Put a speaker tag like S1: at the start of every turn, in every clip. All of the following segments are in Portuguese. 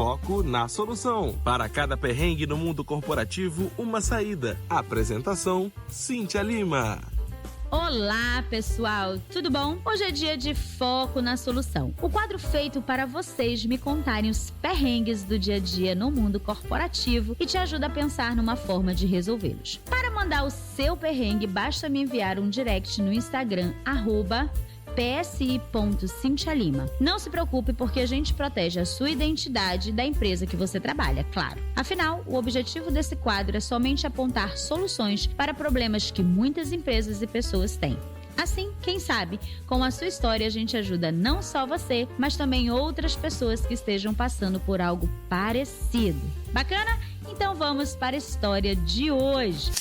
S1: Foco na solução. Para cada perrengue no mundo corporativo, uma saída. Apresentação: Cíntia Lima.
S2: Olá, pessoal, tudo bom? Hoje é dia de Foco na Solução. O quadro feito para vocês me contarem os perrengues do dia a dia no mundo corporativo e te ajuda a pensar numa forma de resolvê-los. Para mandar o seu perrengue, basta me enviar um direct no Instagram, @psi.cintialima. Não se preocupe, porque a gente protege a sua identidade da empresa que você trabalha, claro. Afinal, o objetivo desse quadro é somente apontar soluções para problemas que muitas empresas e pessoas têm. Assim, quem sabe, com a sua história a gente ajuda não só você, mas também outras pessoas que estejam passando por algo parecido. Bacana? Então vamos para a história de hoje.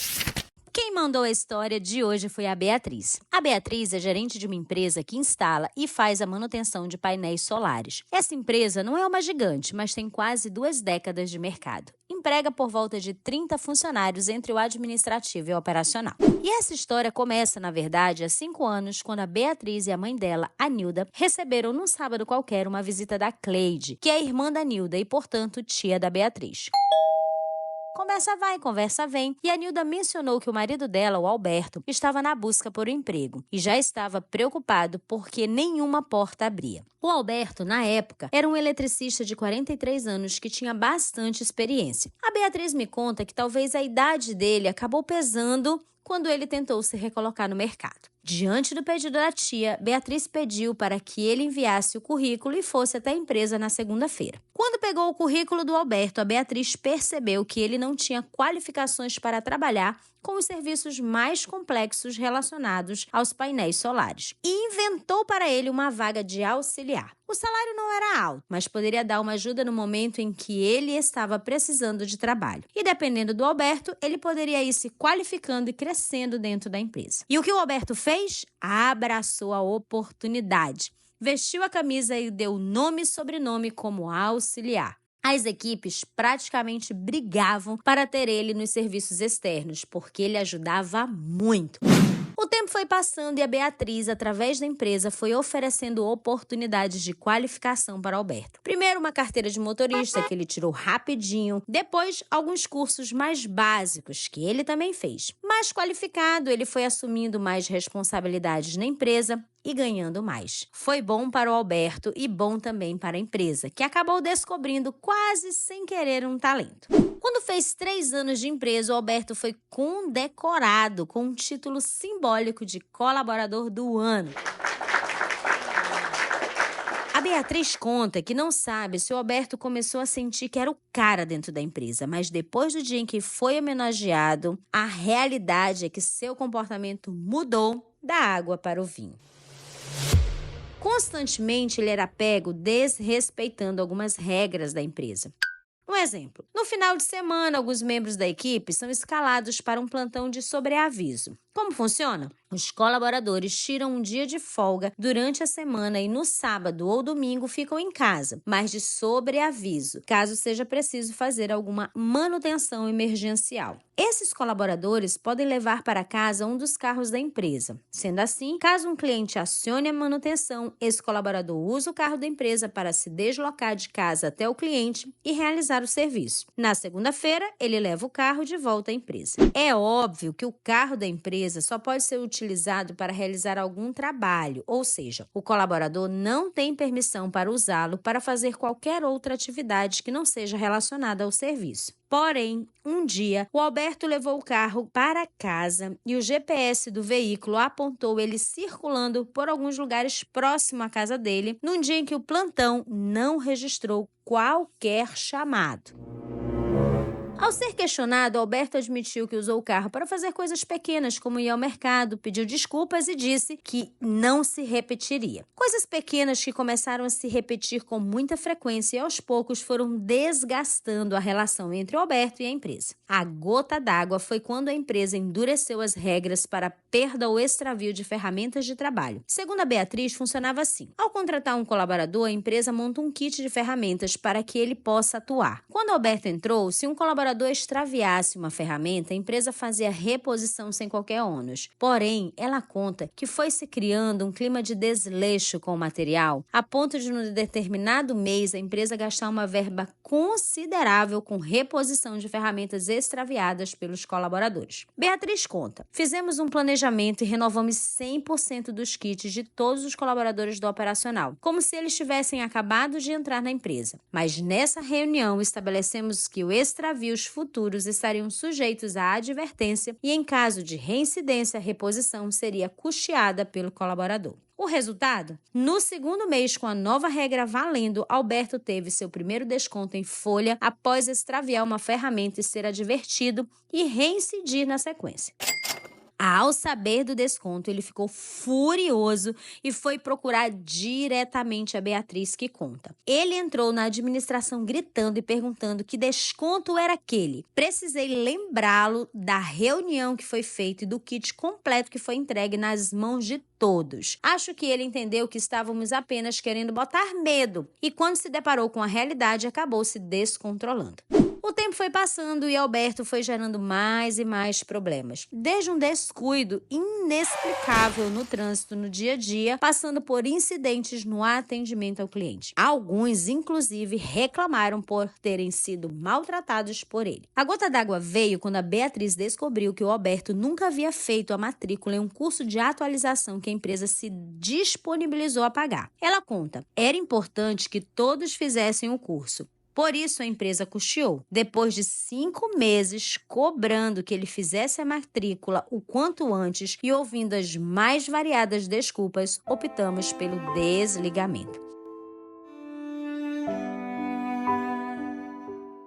S3: Quem mandou a história de hoje foi a Beatriz. A Beatriz é gerente de uma empresa que instala e faz a manutenção de painéis solares. Essa empresa não é uma gigante, mas tem quase 2 décadas de mercado. Emprega por volta de 30 funcionários entre o administrativo e o operacional. E essa história começa, na verdade, há 5 anos, quando a Beatriz e a mãe dela, a Nilda, receberam num sábado qualquer uma visita da Cleide, que é irmã da Nilda e, portanto, tia da Beatriz. Conversa vai, conversa vem, e a Nilda mencionou que o marido dela, o Alberto, estava na busca por um emprego e já estava preocupado porque nenhuma porta abria. O Alberto, na época, era um eletricista de 43 anos que tinha bastante experiência. A Beatriz me conta que talvez a idade dele acabou pesando quando ele tentou se recolocar no mercado. Diante do pedido da tia, Beatriz pediu para que ele enviasse o currículo e fosse até a empresa na segunda-feira. Quando pegou o currículo do Alberto, a Beatriz percebeu que ele não tinha qualificações para trabalhar com os serviços mais complexos relacionados aos painéis solares e inventou para ele uma vaga de auxiliar. O salário não era alto, mas poderia dar uma ajuda no momento em que ele estava precisando de trabalho. E dependendo do Alberto, ele poderia ir se qualificando e crescendo dentro da empresa. E o que o Alberto fez? Abraçou a oportunidade. Vestiu a camisa e deu nome e sobrenome como auxiliar. As equipes praticamente brigavam para ter ele nos serviços externos, porque ele ajudava muito. O tempo foi passando e a Beatriz, através da empresa, foi oferecendo oportunidades de qualificação para Alberto. Primeiro, uma carteira de motorista, que ele tirou rapidinho. Depois, alguns cursos mais básicos, que ele também fez. Mais qualificado, ele foi assumindo mais responsabilidades na empresa e ganhando mais. Foi bom para o Alberto e bom também para a empresa, que acabou descobrindo quase sem querer um talento. Quando fez 3 anos de empresa, o Alberto foi condecorado com um título simbólico de colaborador do ano. A Beatriz conta que não sabe se o Alberto começou a sentir que era o cara dentro da empresa, mas depois do dia em que foi homenageado, a realidade é que seu comportamento mudou da água para o vinho. Constantemente ele era pego desrespeitando algumas regras da empresa. Um exemplo, no final de semana, alguns membros da equipe são escalados para um plantão de sobreaviso. Como funciona? Os colaboradores tiram um dia de folga durante a semana e no sábado ou domingo ficam em casa, mas de sobreaviso, caso seja preciso fazer alguma manutenção emergencial. Esses colaboradores podem levar para casa um dos carros da empresa. Sendo assim, caso um cliente acione a manutenção, esse colaborador usa o carro da empresa para se deslocar de casa até o cliente e realizar o serviço. Na segunda-feira, ele leva o carro de volta à empresa. É óbvio que o carro da empresa só pode ser utilizado para realizar algum trabalho, ou seja, o colaborador não tem permissão para usá-lo para fazer qualquer outra atividade que não seja relacionada ao serviço. Porém, um dia, o Alberto levou o carro para casa e o GPS do veículo apontou ele circulando por alguns lugares próximos à casa dele, num dia em que o plantão não registrou qualquer chamado. Ao ser questionado, Alberto admitiu que usou o carro para fazer coisas pequenas, como ir ao mercado, pediu desculpas e disse que não se repetiria. Coisas pequenas que começaram a se repetir com muita frequência e aos poucos foram desgastando a relação entre o Alberto e a empresa. A gota d'água foi quando a empresa endureceu as regras para a perda ou extravio de ferramentas de trabalho. Segundo a Beatriz, funcionava assim. Ao contratar um colaborador, a empresa monta um kit de ferramentas para que ele possa atuar. Quando Alberto entrou, se um colaborador colaborador extraviasse uma ferramenta, a empresa fazia reposição sem qualquer ônus. Porém, ela conta que foi se criando um clima de desleixo com o material, a ponto de, no determinado mês, a empresa gastar uma verba considerável com reposição de ferramentas extraviadas pelos colaboradores. Beatriz conta: fizemos um planejamento e renovamos 100% dos kits de todos os colaboradores do operacional, como se eles tivessem acabado de entrar na empresa. Mas nessa reunião estabelecemos que os extravios futuros estariam sujeitos à advertência e, em caso de reincidência, a reposição seria custeada pelo colaborador. O resultado? No segundo mês, com a nova regra valendo, Alberto teve seu primeiro desconto em folha após extraviar uma ferramenta e ser advertido e reincidir na sequência. Ao saber do desconto, ele ficou furioso e foi procurar diretamente a Beatriz, que conta: ele entrou na administração gritando e perguntando que desconto era aquele. Precisei lembrá-lo da reunião que foi feita e do kit completo que foi entregue nas mãos de todos. Acho que ele entendeu que estávamos apenas querendo botar medo e, quando se deparou com a realidade, acabou se descontrolando. O tempo foi passando e Alberto foi gerando mais e mais problemas. Desde um descuido inexplicável no trânsito no dia a dia, passando por incidentes no atendimento ao cliente. Alguns, inclusive, reclamaram por terem sido maltratados por ele. A gota d'água veio quando a Beatriz descobriu que o Alberto nunca havia feito a matrícula em um curso de atualização que a empresa se disponibilizou a pagar. Ela conta: era importante que todos fizessem o curso. Por isso, a empresa custeou. Depois de 5 meses cobrando que ele fizesse a matrícula o quanto antes e ouvindo as mais variadas desculpas, optamos pelo desligamento.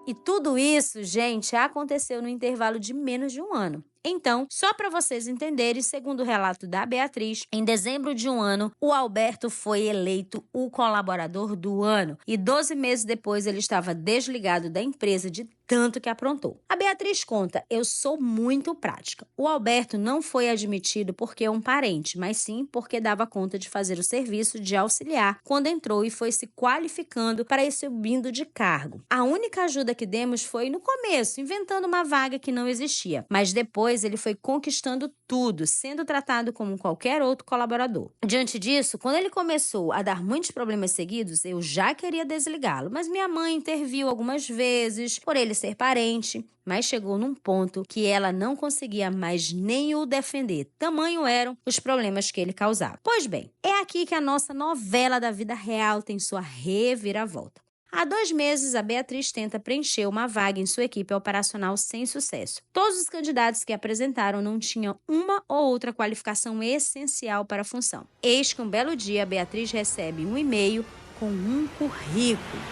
S3: E tudo isso, gente, aconteceu no intervalo de menos de um ano. Então, só para vocês entenderem, segundo o relato da Beatriz, em dezembro de um ano, o Alberto foi eleito o colaborador do ano e 12 meses depois ele estava desligado da empresa de tanto que aprontou. A Beatriz conta: eu sou muito prática. O Alberto não foi admitido porque é um parente, mas sim porque dava conta de fazer o serviço de auxiliar quando entrou e foi se qualificando para ir subindo de cargo. A única ajuda que demos foi no começo, inventando uma vaga que não existia, mas depois ele foi conquistando tudo, sendo tratado como qualquer outro colaborador. Diante disso, quando ele começou a dar muitos problemas seguidos, eu já queria desligá-lo, mas minha mãe interviu algumas vezes por ele ser parente, mas chegou num ponto que ela não conseguia mais nem o defender. Tamanho eram os problemas que ele causava. Pois bem, é aqui que a nossa novela da vida real tem sua reviravolta. Há 2 meses, a Beatriz tenta preencher uma vaga em sua equipe operacional sem sucesso. Todos os candidatos que apresentaram não tinham uma ou outra qualificação essencial para a função. Eis que um belo dia, a Beatriz recebe um e-mail com um currículo.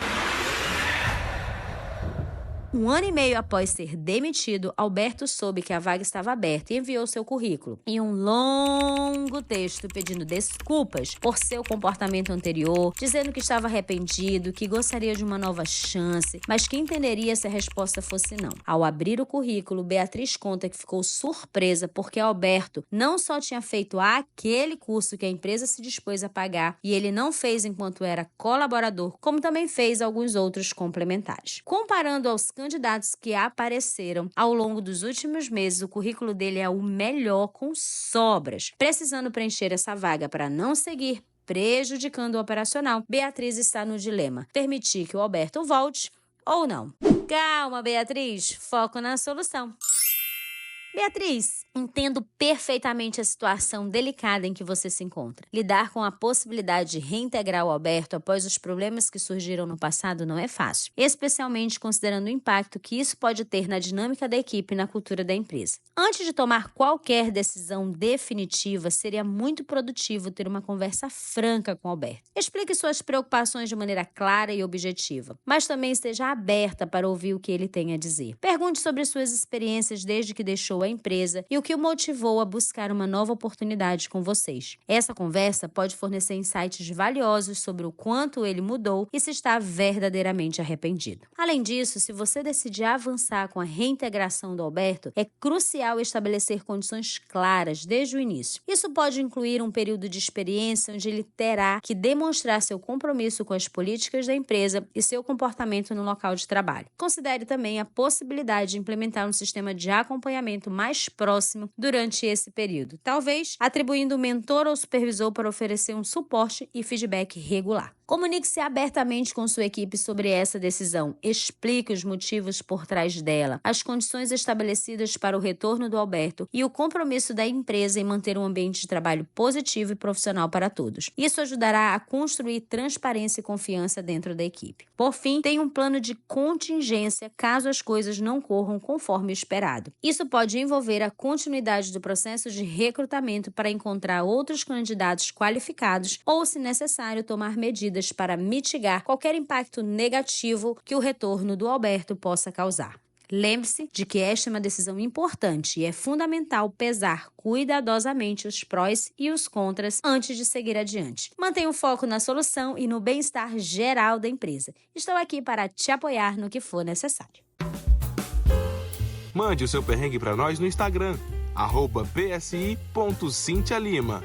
S3: 1 ano e meio após ser demitido, Alberto soube que a vaga estava aberta e enviou seu currículo. Em um longo texto pedindo desculpas por seu comportamento anterior, dizendo que estava arrependido, que gostaria de uma nova chance, mas que entenderia se a resposta fosse não. Ao abrir o currículo, Beatriz conta que ficou surpresa porque Alberto não só tinha feito aquele curso que a empresa se dispôs a pagar e ele não fez enquanto era colaborador, como também fez alguns outros complementares. Comparando aos candidatos que apareceram ao longo dos últimos meses, o currículo dele é o melhor, com sobras. Precisando preencher essa vaga para não seguir prejudicando o operacional, Beatriz está no dilema: permitir que o Alberto volte ou não. Calma, Beatriz, foco na solução. Beatriz, entendo perfeitamente a situação delicada em que você se encontra. Lidar com a possibilidade de reintegrar o Alberto após os problemas que surgiram no passado não é fácil, especialmente considerando o impacto que isso pode ter na dinâmica da equipe e na cultura da empresa. Antes de tomar qualquer decisão definitiva, seria muito produtivo ter uma conversa franca com o Alberto. Explique suas preocupações de maneira clara e objetiva, mas também esteja aberta para ouvir o que ele tem a dizer. Pergunte sobre suas experiências desde que deixou a empresa e o que o motivou a buscar uma nova oportunidade com vocês. Essa conversa pode fornecer insights valiosos sobre o quanto ele mudou e se está verdadeiramente arrependido. Além disso, se você decidir avançar com a reintegração do Alberto, é crucial estabelecer condições claras desde o início. Isso pode incluir um período de experiência onde ele terá que demonstrar seu compromisso com as políticas da empresa e seu comportamento no local de trabalho. Considere também a possibilidade de implementar um sistema de acompanhamento mais próximo durante esse período, talvez atribuindo um mentor ou supervisor para oferecer um suporte e feedback regular. Comunique-se abertamente com sua equipe sobre essa decisão. Explique os motivos por trás dela, as condições estabelecidas para o retorno do Alberto e o compromisso da empresa em manter um ambiente de trabalho positivo e profissional para todos. Isso ajudará a construir transparência e confiança dentro da equipe. Por fim, tenha um plano de contingência caso as coisas não corram conforme esperado. Isso pode envolver a continuidade do processo de recrutamento para encontrar outros candidatos qualificados ou, se necessário, tomar medidas para mitigar qualquer impacto negativo que o retorno do Alberto possa causar. Lembre-se de que esta é uma decisão importante e é fundamental pesar cuidadosamente os prós e os contras antes de seguir adiante. Mantenha o foco na solução e no bem-estar geral da empresa. Estou aqui para te apoiar no que for necessário.
S1: Mande o seu perrengue para nós no Instagram, @psi.cintialima.